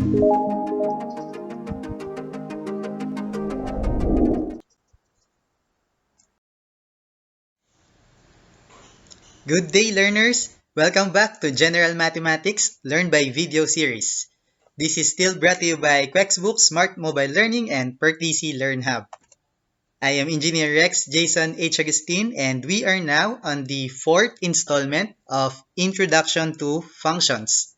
Good day, learners! Welcome back to General Mathematics Learn by Video series. This is still brought to you by QuexHub, Smart Mobile Learning, and PertDC Learn Hub. I am Engineer Rex Jason H. Agustin, and we are now on the fourth installment of Introduction to Functions.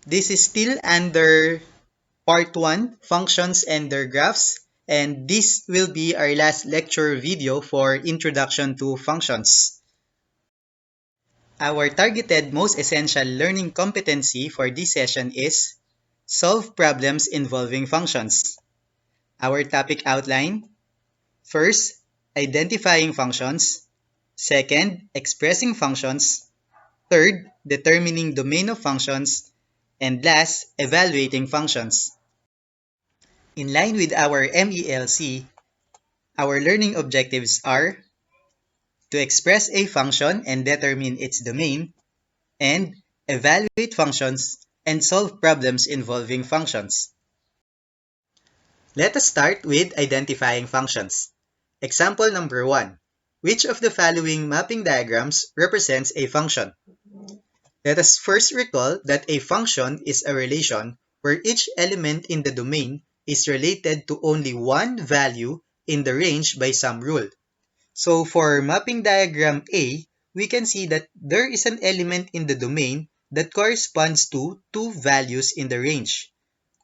This is still under Part 1, Functions and their Graphs, and this will be our last lecture video for Introduction to Functions. Our targeted most essential learning competency for this session is solve problems involving functions. Our topic outline: first, identifying functions; second, expressing functions; third, determining domain of functions; and last, evaluating functions. In line with our MELC, our learning objectives are to express a function and determine its domain, and evaluate functions and solve problems involving functions. Let us start with identifying functions. Example number 1. Which of the following mapping diagrams represents a function? Let us first recall that a function is a relation where each element in the domain is related to only one value in the range by some rule. So for mapping diagram A, we can see that there is an element in the domain that corresponds to two values in the range.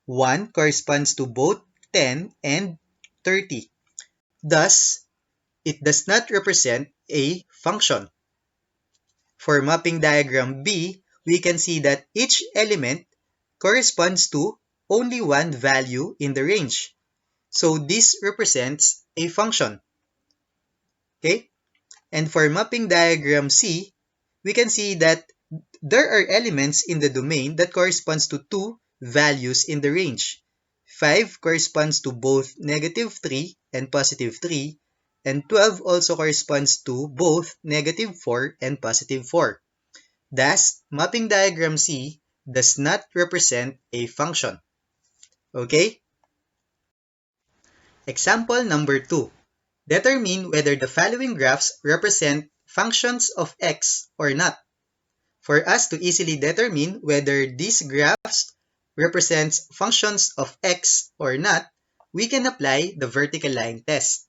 One corresponds to both 10 and 30. Thus, it does not represent a function. For mapping diagram B, we can see that each element corresponds to only one value in the range. So this represents a function. Okay? And for mapping diagram C, we can see that there are elements in the domain that corresponds to two values in the range. 5 corresponds to both -3 and +3, and 12 also corresponds to both -4 and +4. Thus, mapping diagram C does not represent a function. Okay? Example number 2. Determine whether the following graphs represent functions of x or not. For us to easily determine whether these graphs represents functions of x or not, we can apply the vertical line test.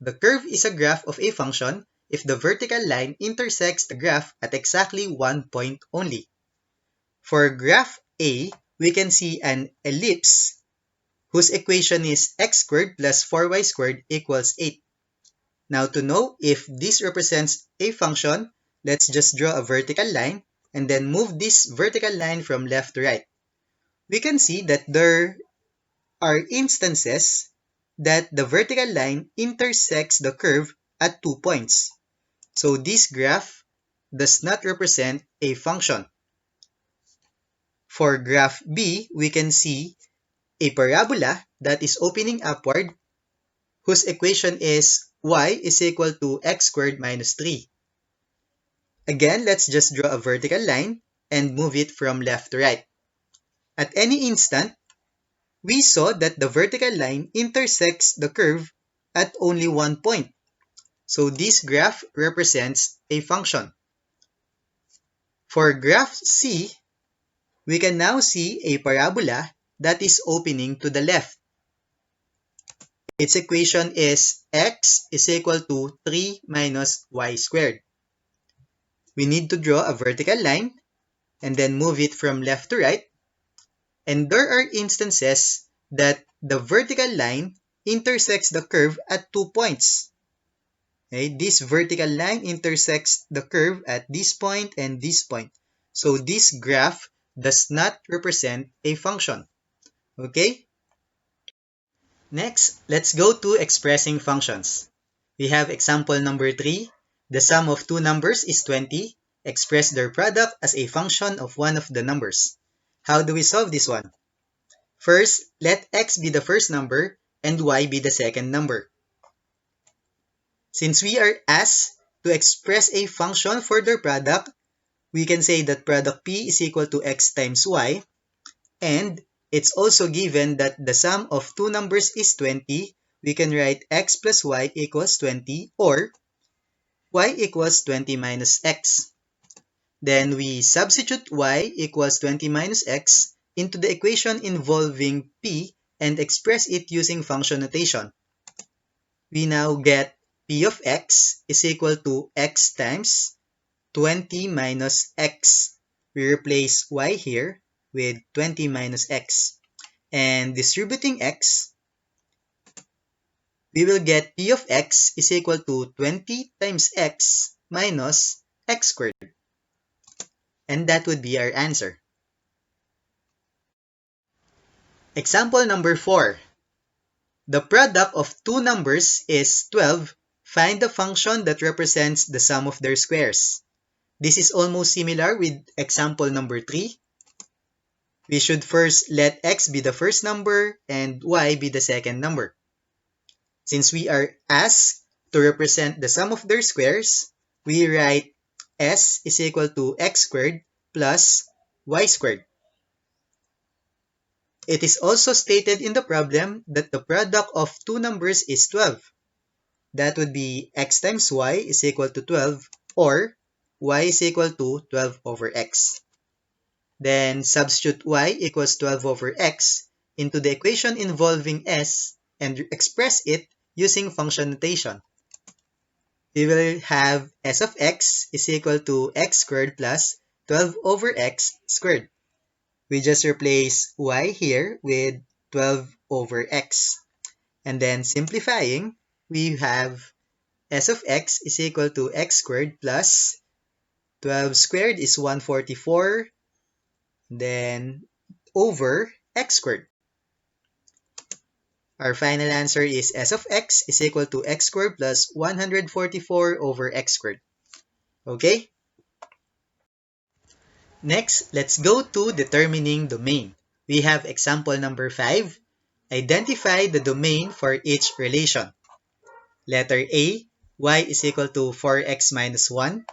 The curve is a graph of a function if the vertical line intersects the graph at exactly one point only. For graph A, we can see an ellipse whose equation is x squared plus 4y squared equals 8. Now to know if this represents a function, let's just draw a vertical line and then move this vertical line from left to right. We can see that there are instances that the vertical line intersects the curve at 2 points. So this graph does not represent a function. For graph B, we can see a parabola that is opening upward whose equation is y is equal to x squared minus 3. Again, let's just draw a vertical line and move it from left to right. At any instant, we saw that the vertical line intersects the curve at only one point. So this graph represents a function. For graph C, we can now see a parabola that is opening to the left. Its equation is x is equal to 3 minus y squared. We need to draw a vertical line and then move it from left to right. And there are instances that the vertical line intersects the curve at 2 points. Okay? This vertical line intersects the curve at this point and this point. So this graph does not represent a function. Okay? Next, let's go to expressing functions. We have example number 3. The sum of two numbers is 20. Express their product as a function of one of the numbers. How do we solve this one? First, let x be the first number and y be the second number. Since we are asked to express a function for their product, we can say that product P is equal to x times y. and it's also given that the sum of two numbers is 20, we can write x plus y equals 20 or y equals 20 minus x. Then we substitute y equals 20 minus x into the equation involving p and express it using function notation. We now get p of x is equal to x times 20 minus x. We replace y here with 20 minus x. And distributing x, we will get p of x is equal to 20 times x minus x squared. And that would be our answer. Example number 4. The product of two numbers is 12. Find the function that represents the sum of their squares. This is almost similar with example number 3. We should first let x be the first number and y be the second number. Since we are asked to represent the sum of their squares, we write s is equal to x squared plus y squared. It is also stated in the problem that the product of two numbers is 12. That would be x times y is equal to 12 or y is equal to 12 over x. Then substitute y equals 12 over x into the equation involving s and express it using function notation. We will have s of x is equal to x squared plus 12 over x squared. We just replace y here with 12 over x. And then simplifying, we have s of x is equal to x squared plus 12 squared is 144, then over x squared. Our final answer is s of x is equal to x squared plus 144 over x squared. Okay? Next, let's go to determining domain. We have example number 5. Identify the domain for each relation. Letter A, y is equal to 4x minus 1.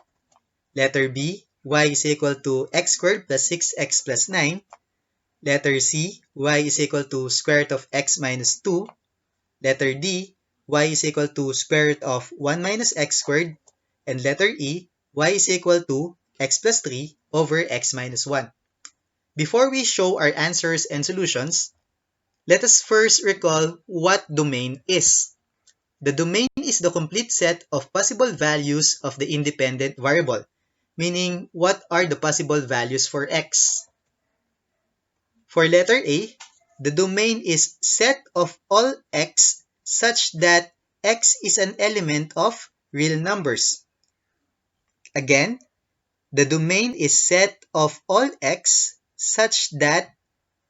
Letter B, y is equal to x squared plus 6x plus 9. Letter C, y is equal to square root of x minus 2. Letter D, y is equal to square root of 1 minus x squared. And letter E, y is equal to x plus 3 over x minus 1. Before we show our answers and solutions, let us first recall what domain is. The domain is the complete set of possible values of the independent variable, meaning what are the possible values for x. For letter A, the domain is set of all x such that x is an element of real numbers. Again, the domain is set of all x such that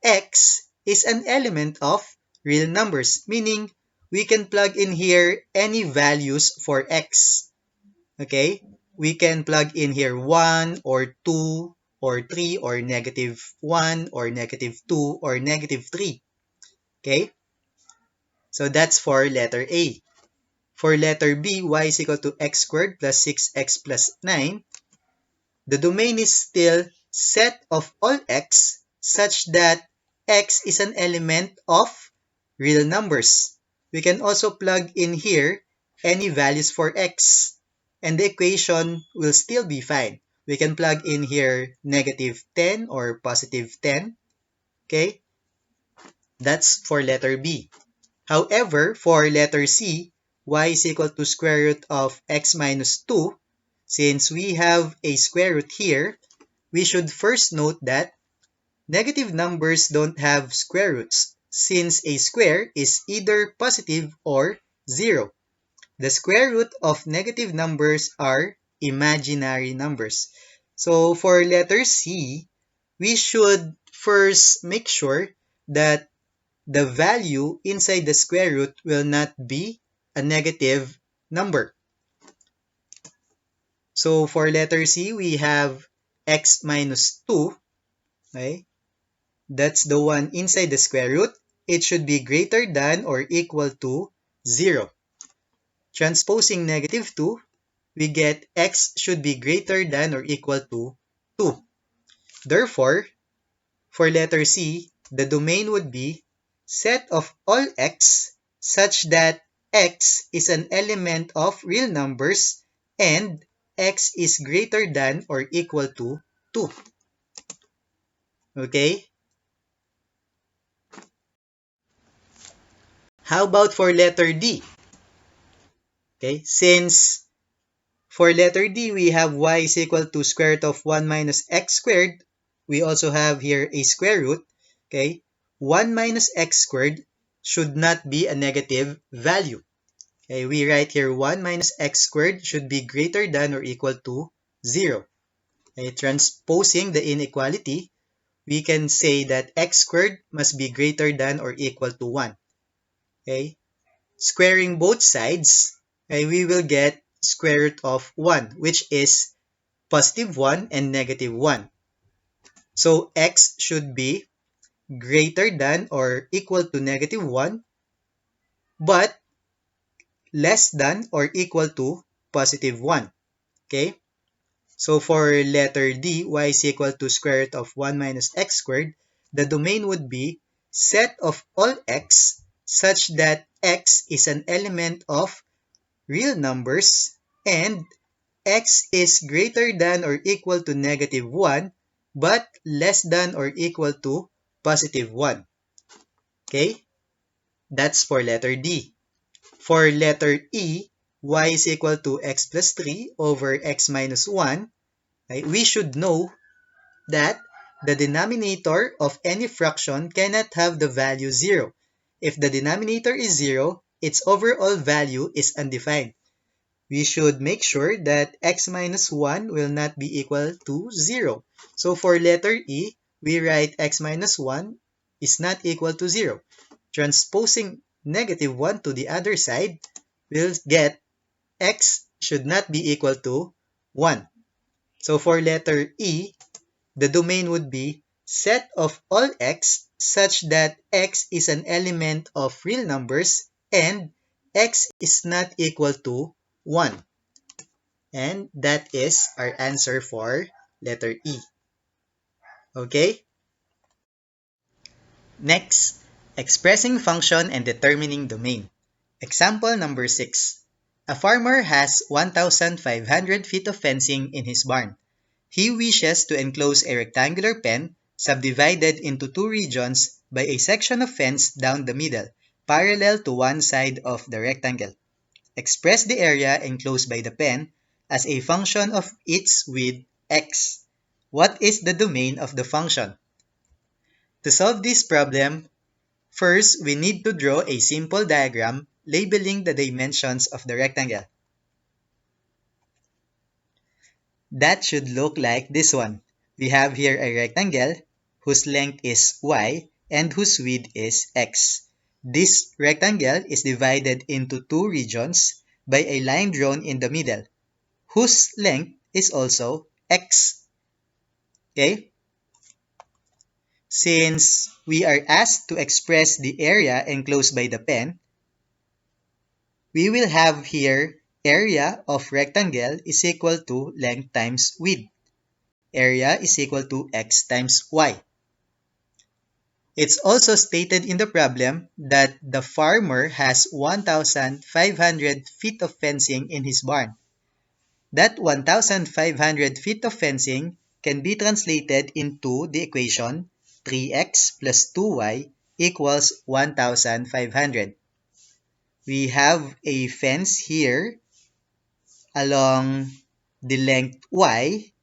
x is an element of real numbers, meaning we can plug in here any values for x. Okay? We can plug in here 1 or 2 or 3 or negative 1 or negative 2 or negative 3. Okay? So that's for letter A. For letter B, y is equal to x squared plus 6x plus 9. The domain is still set of all x such that x is an element of real numbers. We can also plug in here any values for x, and the equation will still be fine. We can plug in here negative 10 or positive 10. Okay? That's for letter B. However, for letter C, y is equal to square root of x minus 2. Since we have a square root here, we should first note that negative numbers don't have square roots, since a square is either positive or 0. The square root of negative numbers are imaginary numbers. So for letter C, we should first make sure that the value inside the square root will not be a negative number. So for letter C, we have x minus 2. Okay? That's the one inside the square root. It should be greater than or equal to 0. Transposing negative 2, we get x should be greater than or equal to 2. Therefore, For letter C, the domain would be set of all x such that x is an element of real numbers and x is greater than or equal to 2. Okay? How about for letter D? Okay, since for letter D, we have y is equal to square root of 1 minus x squared. We also have here a square root. Okay, 1 minus x squared should not be a negative value. Okay, we write here 1 minus x squared should be greater than or equal to 0. Okay, transposing the inequality, we can say that x squared must be greater than or equal to 1. Okay, squaring both sides, okay, we will get square root of 1, which is positive 1 and negative 1. So x should be greater than or equal to negative 1, but less than or equal to positive 1. Okay? So for letter D, y is equal to square root of 1 minus x squared, the domain would be set of all x such that x is an element of real numbers and x is greater than or equal to negative 1 but less than or equal to positive 1. Okay? That's for letter D. For letter E, y is equal to x plus 3 over x minus 1. Okay? We should know that the denominator of any fraction cannot have the value 0. If the denominator is 0, its overall value is undefined. We should make sure that x minus 1 will not be equal to 0. So for letter E, we write x minus 1 is not equal to 0. Transposing negative 1 to the other side, we'll get x should not be equal to 1. So for letter E, the domain would be set of all x such that x is an element of real numbers and x is not equal to 1. And that is our answer for letter E. Okay? Next, expressing function and determining domain. Example number 6. A farmer has 1,500 feet of fencing in his barn. He wishes to enclose a rectangular pen subdivided into two regions by a section of fence down the middle, parallel to one side of the rectangle. Express the area enclosed by the pen as a function of its width x. What is the domain of the function? To solve this problem, first we need to draw a simple diagram labeling the dimensions of the rectangle. That should look like this one. We have here a rectangle whose length is y and whose width is x. This rectangle is divided into two regions by a line drawn in the middle, whose length is also x. Okay? Since we are asked to express the area enclosed by the pen, we will have here area of rectangle is equal to length times width. Area is equal to x times y. It's also stated in the problem that the farmer has 1,500 feet of fencing in his barn. That 1,500 feet of fencing can be translated into the equation 3x plus 2y equals 1,500. We have a fence here along the length y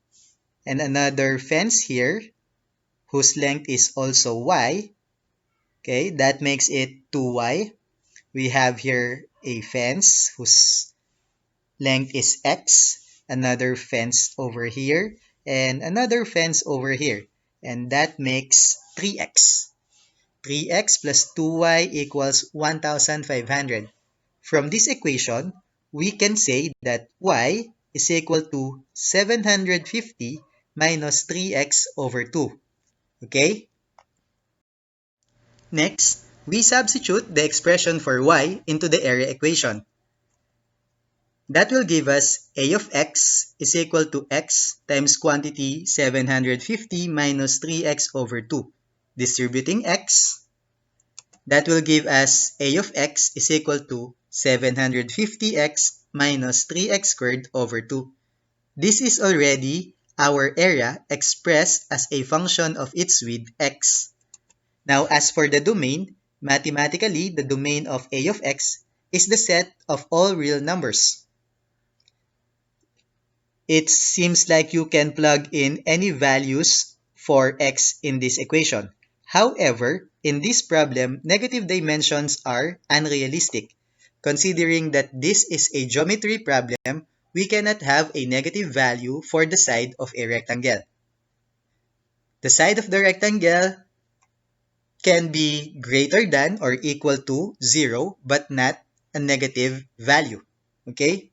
and another fence here whose length is also y. Okay, that makes it 2y. We have here a fence whose length is x, another fence over here, and another fence over here. And that makes 3x. 3x plus 2y equals 1,500. From this equation, we can say that y is equal to 750 minus 3x over 2. Okay? Next, we substitute the expression for y into the area equation. That will give us a of x is equal to x times quantity 750 minus 3x over 2. distributing x, that will give us a of x is equal to 750x minus 3x squared over 2. This is already our area expressed as a function of its width x. Now, as for the domain, mathematically, the domain of a of x is the set of all real numbers. It seems like you can plug in any values for x in this equation. However, in this problem, negative dimensions are unrealistic. Considering that this is a geometry problem, we cannot have a negative value for the side of a rectangle. The side of the rectangle can be greater than or equal to 0, but not a negative value. Okay?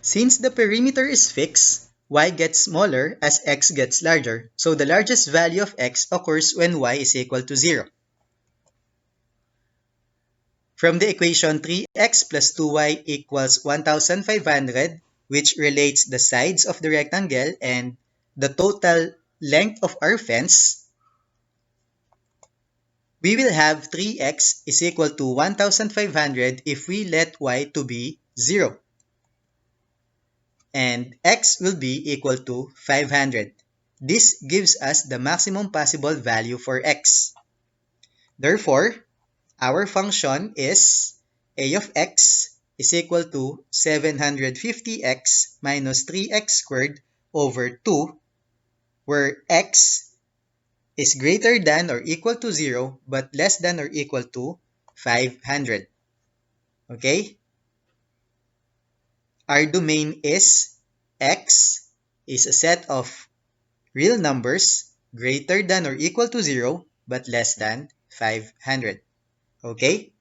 Since the perimeter is fixed, y gets smaller as x gets larger, so the largest value of x occurs when y is equal to 0. From the equation 3x plus 2y equals 1,500, which relates the sides of the rectangle and the total length of our fence, we will have 3x is equal to 1,500 if we let y to be 0. And x will be equal to 500. This gives us the maximum possible value for x. Therefore, our function is a of x is equal to 750x minus 3x squared over 2, where x is greater than or equal to 0 but less than or equal to 500. Okay? Our domain is x is a set of real numbers greater than or equal to 0 but less than 500. Okay?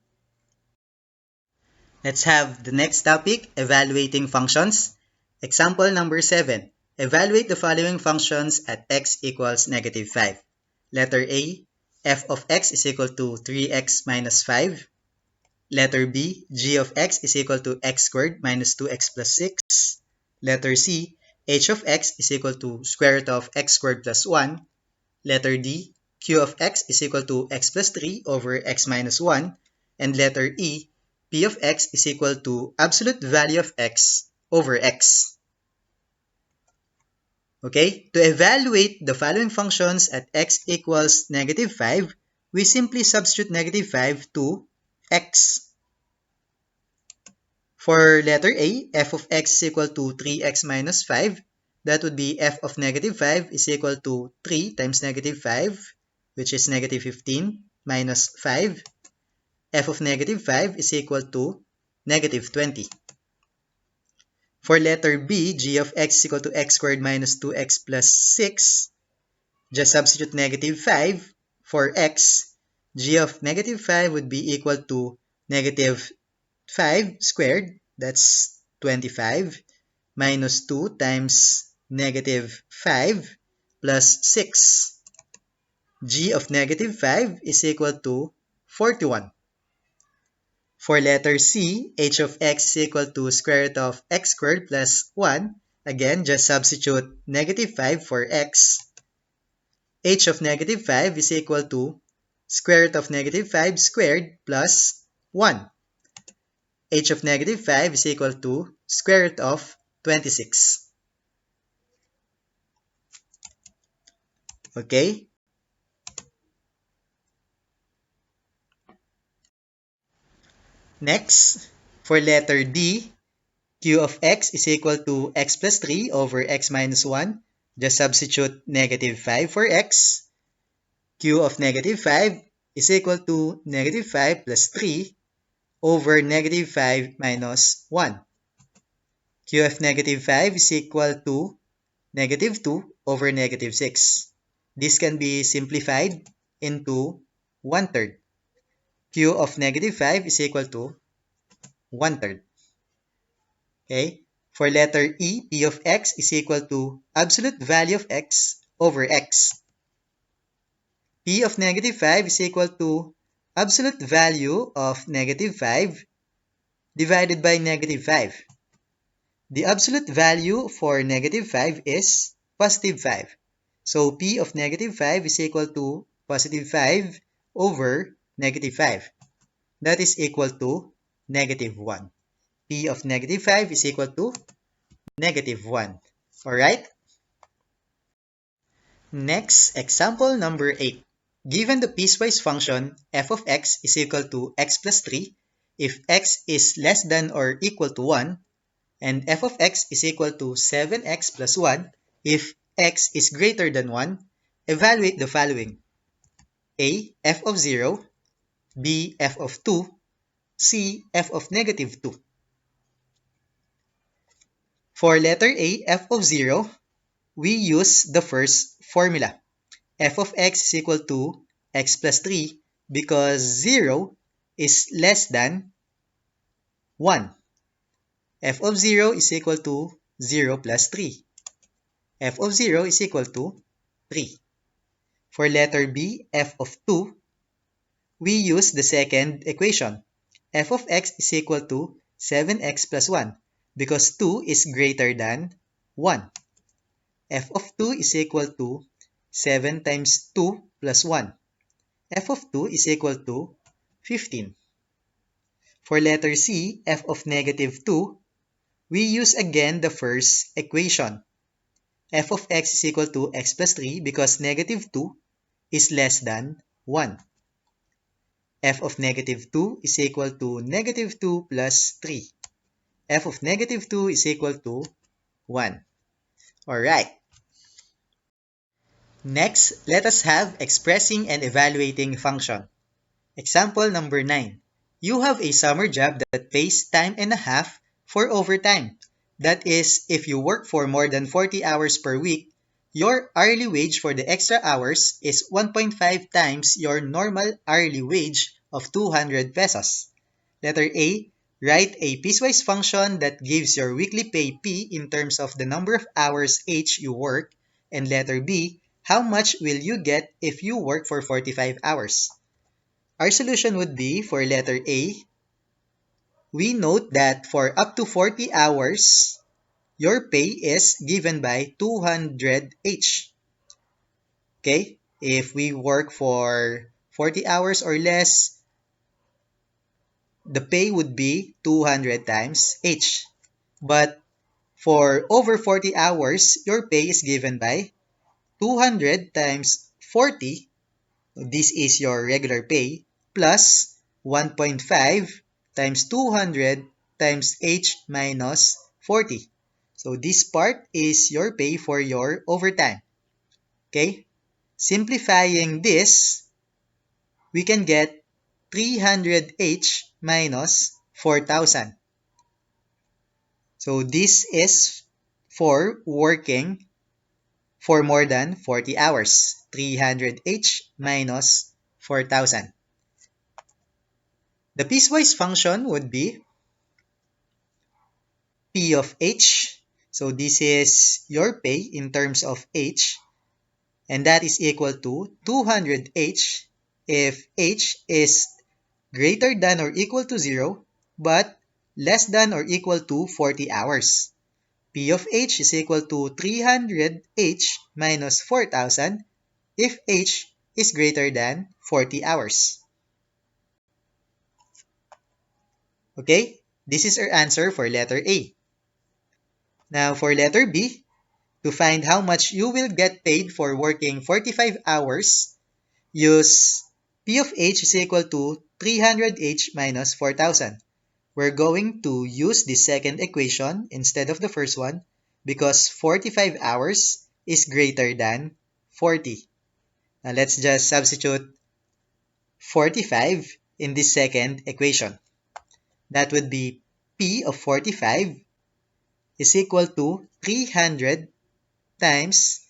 Let's have the next topic, evaluating functions. Example number 7. Evaluate the following functions at x equals negative 5. Letter A, f of x is equal to 3x minus 5. Letter B, g of x is equal to x squared minus 2x plus 6. Letter C, h of x is equal to square root of x squared plus 1. Letter D, q of x is equal to x plus 3 over x minus 1. And letter E, p of x is equal to absolute value of x over x. Okay, to evaluate the following functions at x equals negative 5, we simply substitute negative 5 to x. For letter A, f of x is equal to 3x minus 5. That would be f of negative 5 is equal to 3 times negative 5, which is negative 15, minus 5. F of negative 5 is equal to negative 20. For letter B, g of x is equal to x squared minus 2x plus 6. Just substitute negative 5 for x. G of negative 5 would be equal to negative 5 squared, that's 25, minus 2 times negative 5 plus 6. G of negative 5 is equal to 41. For letter C, h of x is equal to square root of x squared plus 1. Again, just substitute negative 5 for x. H of negative 5 is equal to square root of negative 5 squared plus 1. H of negative 5 is equal to square root of 26. Okay? Next, for letter D, q of x is equal to x plus 3 over x minus 1. Just substitute negative 5 for x. Q of negative 5 is equal to negative 5 plus 3 over negative 5 minus 1. Q of negative 5 is equal to negative 2 over negative 6. This can be simplified into 1/3. Q of negative 5 is equal to 1/3. Okay? For letter E, P of x is equal to absolute value of x over x. P of negative 5 is equal to absolute value of negative 5 divided by negative 5. The absolute value for negative 5 is positive 5. So P of negative 5 is equal to positive 5 over negative 5. That is equal to negative 1. P of negative 5 is equal to negative 1. Alright? Next, example number 8. Given the piecewise function f of x is equal to x plus 3, if x is less than or equal to 1, and f of x is equal to 7x plus 1 if x is greater than 1, evaluate the following. A. F of 0, B. F of 2, C. F of negative 2. For letter A, f of 0, we use the first formula. F of x is equal to x plus 3 because 0 is less than 1. F of 0 is equal to 0 plus 3. F of 0 is equal to 3. For letter B, f of 2, we use the second equation. F of x is equal to 7x plus 1 because 2 is greater than 1. F of 2 is equal to 7 times 2 plus 1. F of 2 is equal to 15. For letter C, f of negative 2, we use again the first equation. F of x is equal to x plus 3 because negative 2 is less than 1. F of negative 2 is equal to negative 2 plus 3. F of negative 2 is equal to 1. Alright. Next, let us have expressing and evaluating function. Example number 9. You have a summer job that pays time and a half for overtime. That is, if you work for more than 40 hours per week, your hourly wage for the extra hours is 1.5 times your normal hourly wage of 200 pesos. Letter A, write a piecewise function that gives your weekly pay P in terms of the number of hours H you work. And letter B, how much will you get if you work for 45 hours? Our solution would be for letter A, we note that for up to 40 hours, your pay is given by 200H. Okay? If we work for 40 hours or less, the pay would be 200 times H. But for over 40 hours, your pay is given by 200 times 40. This is your regular pay plus 1.5 times 200 times H minus 40. So this part is your pay for your overtime. Okay? Simplifying this, we can get 300H minus 4,000. So this is for working for more than 40 hours. 300H minus 4,000. The piecewise function would be P of H. So this is your pay in terms of H. And that is equal to 200H if H is greater than or equal to 0, but less than or equal to 40 hours. P of H is equal to 300H minus 4,000 if H is greater than 40 hours. Okay, this is our answer for letter A. Now for letter B, to find how much you will get paid for working 45 hours, use P of H is equal to 300H minus 4,000. We're going to use the second equation instead of the first one because 45 hours is greater than 40. Now let's just substitute 45 in the second equation. That would be P of 45 is equal to 300 times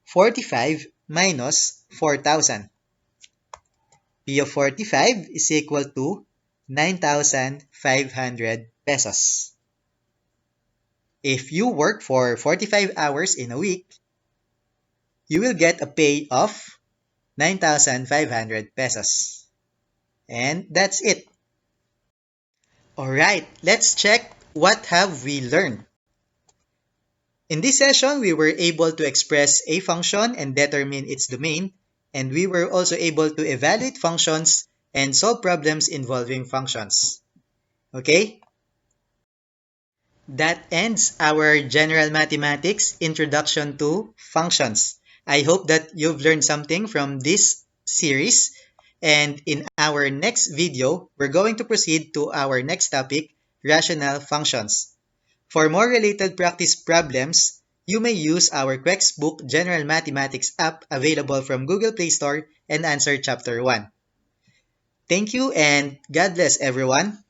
45 minus 4,000. P of 45 is equal to 9,500 pesos. If you work for 45 hours in a week, you will get a pay of 9,500 pesos. And that's it. Alright, let's check what have we learned. In this session, we were able to express a function and determine its domain, and we were also able to evaluate functions and solve problems involving functions. Okay? That ends our General Mathematics Introduction to Functions. I hope that you've learned something from this series. And in our next video, we're going to proceed to our next topic, rational functions. For more related practice problems, you may use our QuexBook General Mathematics app available from Google Play Store and answer Chapter 1. Thank you and God bless everyone.